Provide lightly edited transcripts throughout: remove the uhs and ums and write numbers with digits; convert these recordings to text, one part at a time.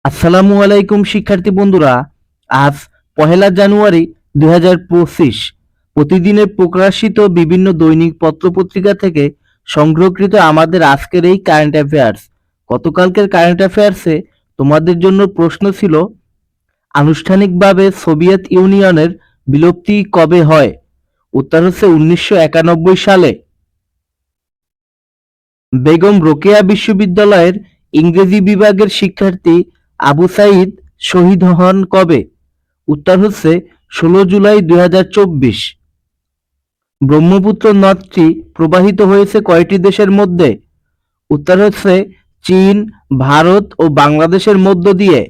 আসসালামু আলাইকুম শিক্ষার্থী বন্ধুরা। আজ পহেলা জানুয়ারি 2025। প্রতিদিনের প্রকাশিত বিভিন্ন দৈনিক পত্রপত্রিকা থেকে সংগ্রহকৃত আমাদের আজকের এই কারেন্ট অ্যাফেয়ার্স। গতকালকের কারেন্ট অ্যাফেয়ার্সে তোমাদের জন্য প্রশ্ন ছিল, আনুষ্ঠানিকভাবে সোভিয়েত ইউনিয়নের বিলুপ্তি কবে হয়? উত্তর হচ্ছে 1991 সালে। বেগম রোকেয়া বিশ্ববিদ্যালয়ের ইংরেজি বিভাগের শিক্ষার্থী আবু সাঈদ শহীদ হন কবে? উত্তর হচ্ছে 16 জুলাই 2024। ব্রহ্মপুত্র নদটি প্রবাহিত হয়েছে কয়টি দেশের মধ্যে? উত্তর হচ্ছে চীন, ভারত ও বাংলাদেশের মধ্য দিয়ে।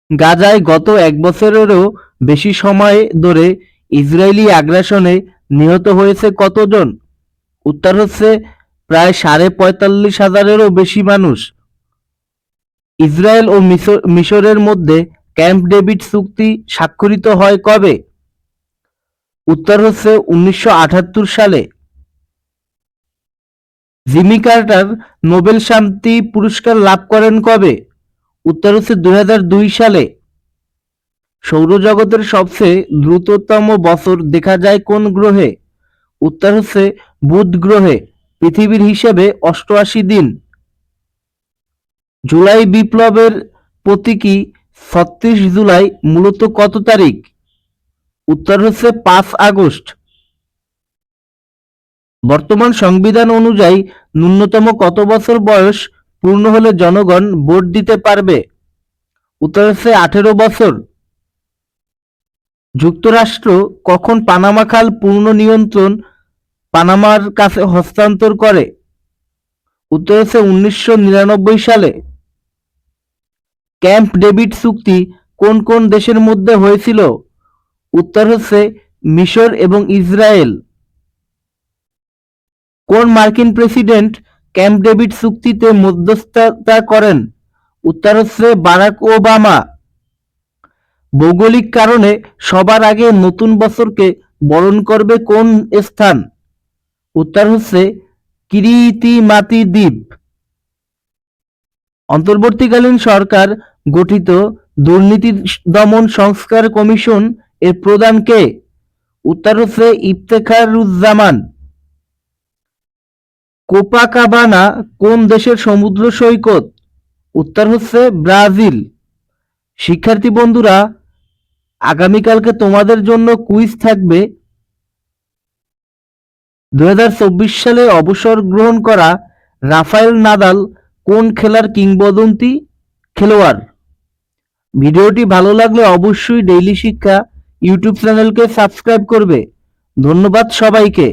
গাজায় গত এক বছরেরও বেশি সময় ধরে ইসরায়েলি আগ্রাসনে নিহত হয়েছে কতজন? উত্তর হচ্ছে প্রায় 45,500-এরও বেশি মানুষ। ইসরায়েল ও মিশরের মধ্যে ক্যাম্প ডেভিড চুক্তি স্বাক্ষরিত হয় কবে? উত্তর হচ্ছে 1978 সালে। জিমি কার্টার নোবেল শান্তি পুরস্কার লাভ করেন কবে? উত্তর হচ্ছে 2002 সালে। সৌরজগতের সবচেয়ে দ্রুততম বছর দেখা যায় কোন গ্রহে? উত্তর হচ্ছে বুধ গ্রহে, পৃথিবীর হিসেবে 88 দিন। জুলাই বিপ্লবের প্রতীকী 36 জুলাই মূলত কত তারিখ? উত্তর হচ্ছে 5 আগস্ট। বর্তমান সংবিধান অনুযায়ী ন্যূনতম কত বছর বয়স পূর্ণ হলে জনগণ ভোট দিতে পারবে? উত্তর হচ্ছে 18 বছর। যুক্তরাষ্ট্র কখন পানামা খাল পূর্ণ নিয়ন্ত্রণ পানামার কাছে হস্তান্তর করে? উত্তর হচ্ছে 1999 সালে। ক্যাম্প ডেভিড চুক্তি কোন কোন দেশের মধ্যে হয়েছিল? উত্তর হচ্ছে মিশর এবং ইসরায়েল। কোন মার্কিন প্রেসিডেন্ট ক্যাম্প ডেভিড চুক্তিতে মধ্যস্থতা করেন? উত্তর হচ্ছে বারাক ওবামা। ভৌগোলিক কারণে সবার আগে নতুন বছরকে বরণ করবে কোন স্থান? উত্তর হচ্ছে কিরিতিমাতি দ্বীপ। অন্তর্বর্তীকালীন সরকার গঠিত দুর্নীতি দমন সংস্কার কমিশন এর প্রধান কে? উত্তর হচ্ছে ইফতেখারুজ্জামান। কোপাকাবানা কোন দেশের সমুদ্র সৈকত? উত্তর হচ্ছে ব্রাজিল। শিক্ষার্থী বন্ধুরা, আগামীকালকে তোমাদের জন্য কুইজ থাকবে। 2024 সালে অবসর গ্রহণ করা রাফায়েল নাদাল কোন খেলার কিংবদন্তি খেলোয়াড়? ভিডিওটি ভালো লাগলে অবশ্যই ডেইলি শিক্ষা ইউটিউব চ্যানেলকে সাবস্ক্রাইব করবে। ধন্যবাদ সবাইকে।